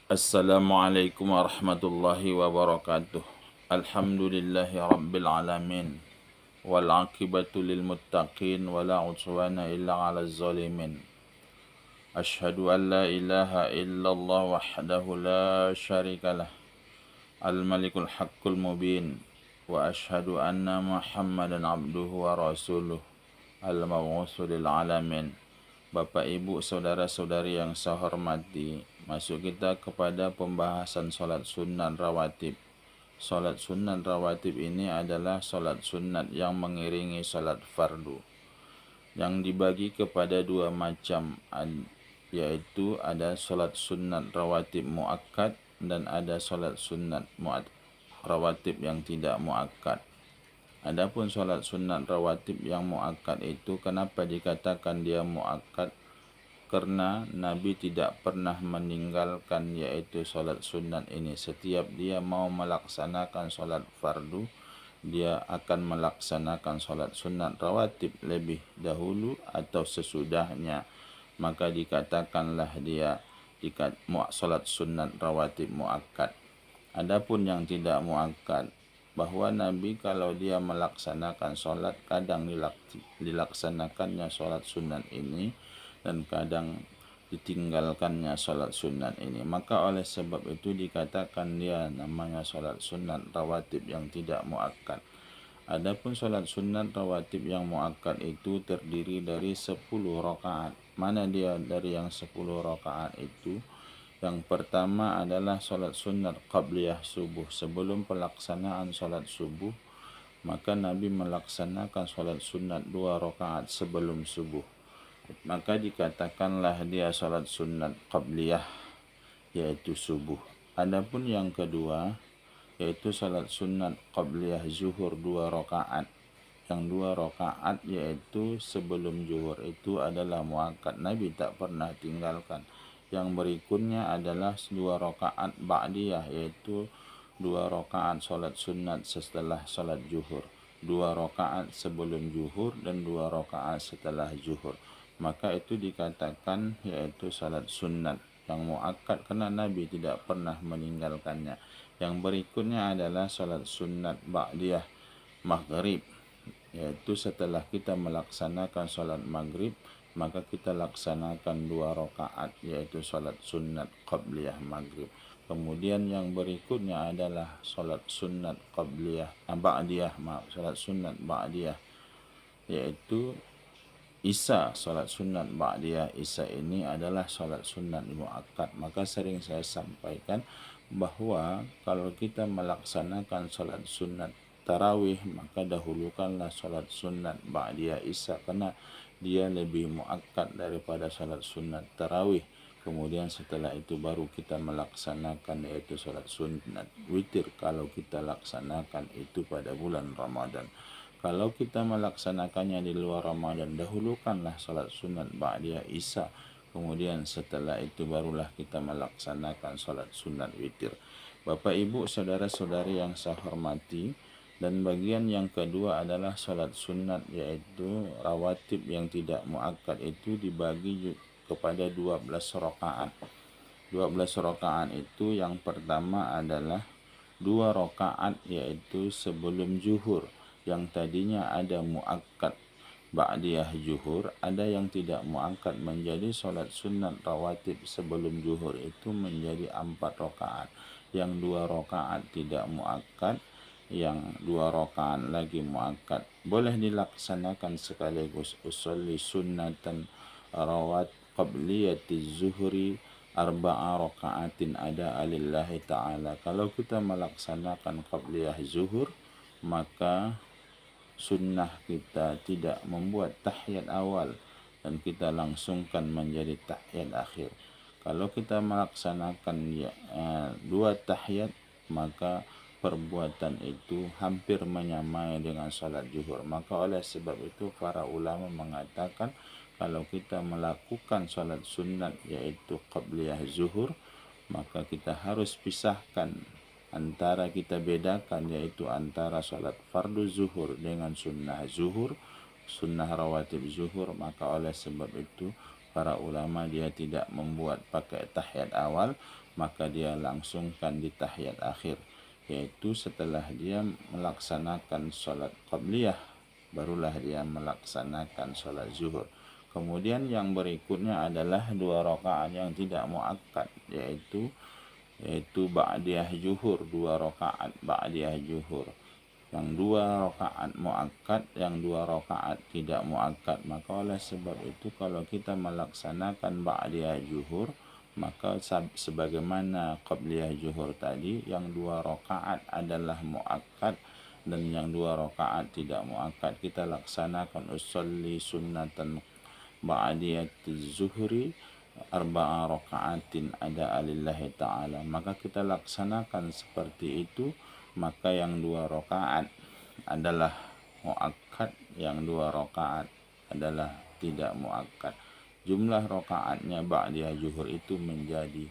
Assalamualaikum warahmatullahi wabarakatuh. Alhamdulillahi rabbil alamin. Wal aqibatu lil muttaqin wala udwana illa 'alal zalimin. Asyhadu an la ilaha illallah wahdahu la syarikalah. Al malikul haqqul mubin. Wa asyhadu anna Muhammadan abduhu wa rasuluh. Al mab'utsu lil alamin. Bapak, Ibu, saudara-saudari yang saya hormati, masuk kita kepada pembahasan sholat sunat rawatib. Sholat sunat rawatib ini adalah sholat sunat yang mengiringi sholat fardu, yang dibagi kepada dua macam, yaitu ada sholat sunat rawatib muakkad dan ada sholat sunat rawatib yang tidak muakkad. Adapun sholat sunat rawatib yang muakkad itu, kenapa dikatakan dia muakkad? Karena Nabi tidak pernah meninggalkan yaitu sholat sunat ini. Setiap dia mau melaksanakan sholat fardu, dia akan melaksanakan sholat sunat rawatib lebih dahulu atau sesudahnya. Maka dikatakanlah dia sholat sunat rawatib muakkad. Adapun yang tidak muakkad, bahwa Nabi kalau dia melaksanakan sholat, kadang dilaksanakannya sholat sunat ini dan kadang ditinggalkannya sholat sunat ini. Maka oleh sebab itu dikatakan dia namanya sholat sunat rawatib yang tidak muakkad. Adapun sholat sunat rawatib yang muakkad itu terdiri dari 10 rakaat. Mana dia dari yang 10 rakaat itu? Yang pertama adalah sholat sunat qabliyah subuh. Sebelum pelaksanaan sholat subuh, maka Nabi melaksanakan sholat sunat 2 rakaat sebelum subuh. Maka dikatakanlah dia sholat sunat qabliyah, yaitu subuh. Adapun yang kedua, yaitu sholat sunat qabliyah zuhur 2 rakaat. Yang 2 rakaat yaitu sebelum zuhur itu adalah muakkad, Nabi tak pernah tinggalkan. Yang berikutnya adalah 2 rakaat ba'diyah, yaitu 2 rakaat sholat sunat setelah sholat zuhur, 2 rakaat sebelum zuhur dan 2 rakaat setelah zuhur. Maka itu dikatakan yaitu sholat sunat yang muakkad karena Nabi tidak pernah meninggalkannya. Yang berikutnya adalah sholat sunat ba'diyah maghrib, yaitu setelah kita melaksanakan sholat maghrib, maka kita laksanakan 2 rakaat yaitu sholat sunat qabliyah maghrib. Kemudian yang berikutnya adalah sholat sunat sholat sunat ba'diyah, yaitu Isya. Sholat sunat ba'diyah Isya ini adalah sholat sunat muakkad. Maka sering saya sampaikan bahwa kalau kita melaksanakan sholat sunat tarawih, maka dahulukanlah sholat sunat ba'diyah Isya karena dia lebih muakkad daripada sholat sunat tarawih. Kemudian setelah itu baru kita melaksanakan yaitu sholat sunat witir kalau kita laksanakan itu pada bulan Ramadan. Kalau kita melaksanakannya di luar Ramadan, dahulukanlah sholat sunat ba'diyah Isya. Kemudian setelah itu barulah kita melaksanakan sholat sunat witir. Bapak, Ibu, saudara-saudari yang saya hormati, dan bagian yang kedua adalah sholat sunat yaitu rawatib yang tidak muakkad itu dibagi kepada 12 rakaat. 12 rakaat itu yang pertama adalah 2 rakaat yaitu sebelum zuhur, yang tadinya ada muakkad ba'diyah zuhur, ada yang tidak muakkad menjadi sholat sunat rawatib sebelum zuhur itu menjadi 4 rakaat. Yang 2 rakaat tidak muakkad, yang 2 rakaat lagi muakkad. Boleh dilaksanakan sekaligus. Usolli sunnatan rawat qabliyati zuhri arba'a rakaatin ada alillahi ta'ala. Kalau kita melaksanakan qabliyah zuhur, maka sunnah kita tidak membuat tahiyat awal dan kita langsungkan menjadi tahiyat akhir. Kalau kita melaksanakan 2 tahiyat, maka perbuatan itu hampir menyamai dengan salat zuhur. Maka oleh sebab itu para ulama mengatakan kalau kita melakukan salat sunat yaitu qabliyah zuhur, maka kita harus pisahkan antara, kita bedakan yaitu antara salat fardu zuhur dengan sunnah zuhur, sunnah rawatib zuhur. Maka oleh sebab itu para ulama dia tidak membuat pakai tahiyat awal, maka dia langsungkan di tahiyat akhir, yaitu setelah dia melaksanakan sholat qabliyah, barulah dia melaksanakan sholat zuhur. Kemudian yang berikutnya adalah 2 rakaat yang tidak muakkad, yaitu ba'diyah zuhur, 2 rakaat ba'diyah zuhur. Yang 2 rakaat muakkad, yang 2 rakaat tidak muakkad. Maka oleh sebab itu kalau kita melaksanakan ba'diyah zuhur, maka sebagaimana qabliyah zuhur tadi, yang 2 rakaat adalah muakkad dan yang 2 rakaat tidak muakkad, kita laksanakan usolli sunnatan ba'diyatiz zuhri 4 rakaatin ada alillahi ta'ala. Maka kita laksanakan seperti itu, maka yang 2 rakaat adalah muakkad, yang 2 rakaat adalah tidak muakkad. Jumlah rakaatnya ba'diyah zuhur itu menjadi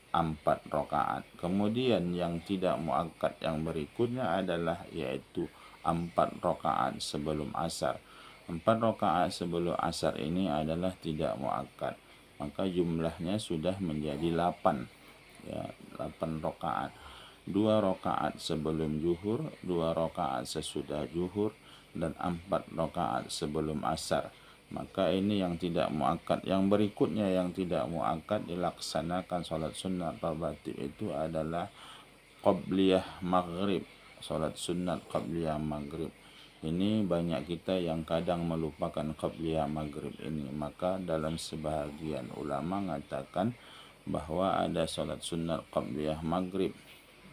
4 rakaat. Kemudian yang tidak muakkad yang berikutnya adalah yaitu 4 rakaat sebelum asar. 4 rakaat sebelum asar ini adalah tidak muakkad. Maka jumlahnya sudah menjadi 8, ya, 8 rakaat. 2 rakaat sebelum zuhur, 2 rakaat sesudah zuhur, dan 4 rakaat sebelum asar. Maka ini yang tidak muakkad. Yang berikutnya yang tidak muakkad dilaksanakan sholat sunat rawatib itu adalah qabliyah maghrib, sholat sunat qabliyah maghrib. Ini banyak kita yang kadang melupakan qabliyah maghrib ini. Maka dalam sebahagian ulama mengatakan bahwa ada sholat sunat qabliyah maghrib,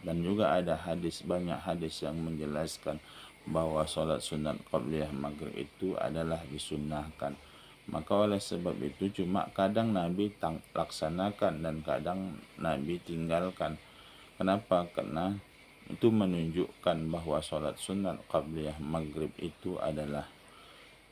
dan juga ada banyak hadis yang menjelaskan bahwa sholat sunat qabliyah maghrib itu adalah disunnahkan. Maka oleh sebab itu cuma kadang Nabi laksanakan dan kadang Nabi tinggalkan. Kenapa? Karena itu menunjukkan bahwa sholat sunat qabliyah maghrib itu adalah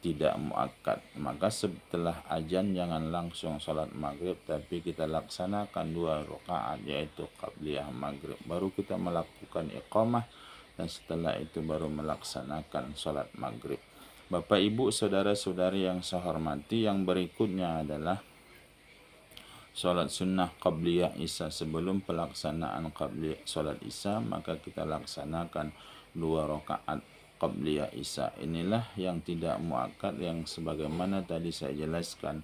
tidak muakkad. Maka setelah azan jangan langsung sholat maghrib, tapi kita laksanakan 2 rakaat yaitu qabliyah maghrib, baru kita melakukan iqamah, dan setelah itu baru melaksanakan sholat maghrib. Bapak ibu saudara-saudari yang saya hormati, yang berikutnya adalah sholat sunnah qabliyah isya. Sebelum pelaksanaan qabliyah sholat isya, maka kita laksanakan 2 rakaat qabliyah isya. Inilah yang tidak muakkad, yang sebagaimana tadi saya jelaskan,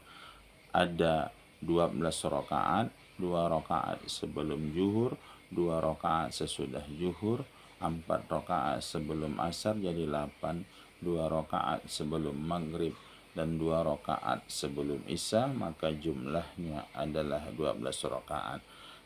ada 12 rakaat, 2 rakaat sebelum zuhur, 2 rakaat sesudah zuhur, 4 rakaat sebelum asar jadi 8, 2 rakaat sebelum maghrib, dan 2 rakaat sebelum isya, maka jumlahnya adalah 12 rakaat.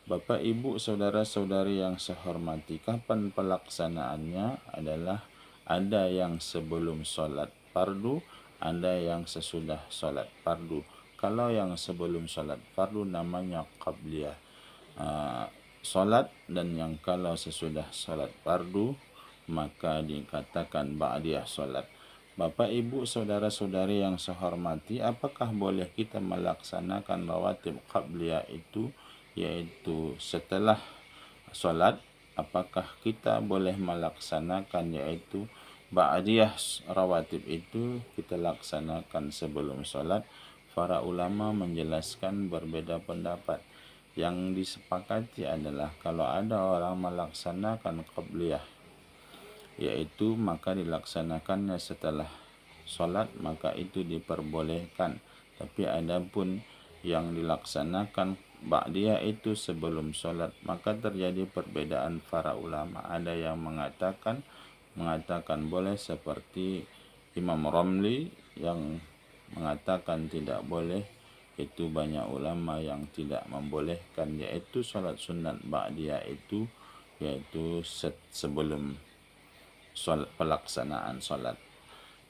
Bapak ibu saudara-saudari yang saya hormati, kapan pelaksanaannya adalah ada yang sebelum sholat fardu, ada yang sesudah sholat fardu. Kalau yang sebelum sholat fardu namanya qabliyah sholat, dan yang kalau sesudah sholat fardu maka dikatakan ba'diyah sholat. Bapak ibu saudara-saudari yang saya hormati, apakah boleh kita melaksanakan rawatib qabliyah itu, yaitu setelah sholat? Apakah kita boleh melaksanakan yaitu ba'diyah rawatib itu kita laksanakan sebelum sholat? Para ulama menjelaskan berbeda pendapat. Yang disepakati adalah kalau ada orang melaksanakan qabliyah yaitu maka dilaksanakannya setelah sholat, maka itu diperbolehkan. Tapi adapun yang dilaksanakan ba'diyah itu sebelum sholat, maka terjadi perbedaan para ulama. Ada yang mengatakan boleh, seperti Imam Romli yang mengatakan tidak boleh. Itu banyak ulama yang tidak membolehkan, yaitu sholat sunat ba'diyah itu yaitu sebelum pelaksanaan sholat.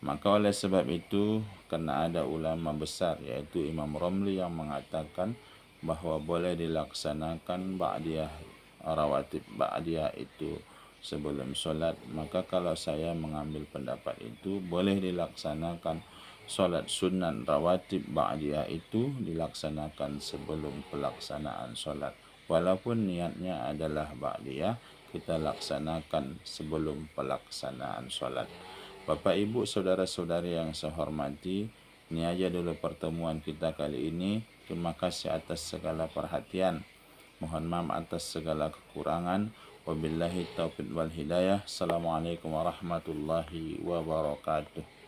Maka oleh sebab itu, karena ada ulama besar yaitu Imam Romli yang mengatakan bahwa boleh dilaksanakan ba'diyah rawatib ba'diyah itu sebelum sholat, maka kalau saya mengambil pendapat itu, boleh dilaksanakan sholat sunat rawatib ba'diyah itu dilaksanakan sebelum pelaksanaan sholat. Walaupun niatnya adalah ba'diyah, kita laksanakan sebelum pelaksanaan sholat. Bapak ibu saudara-saudari yang saya hormati, Ini aja dulu pertemuan kita kali ini. Terima kasih atas segala perhatian. Mohon maaf atas segala kekurangan. Wabillahi taufiq wal hidayah. Assalamualaikum warahmatullahi wabarakatuh.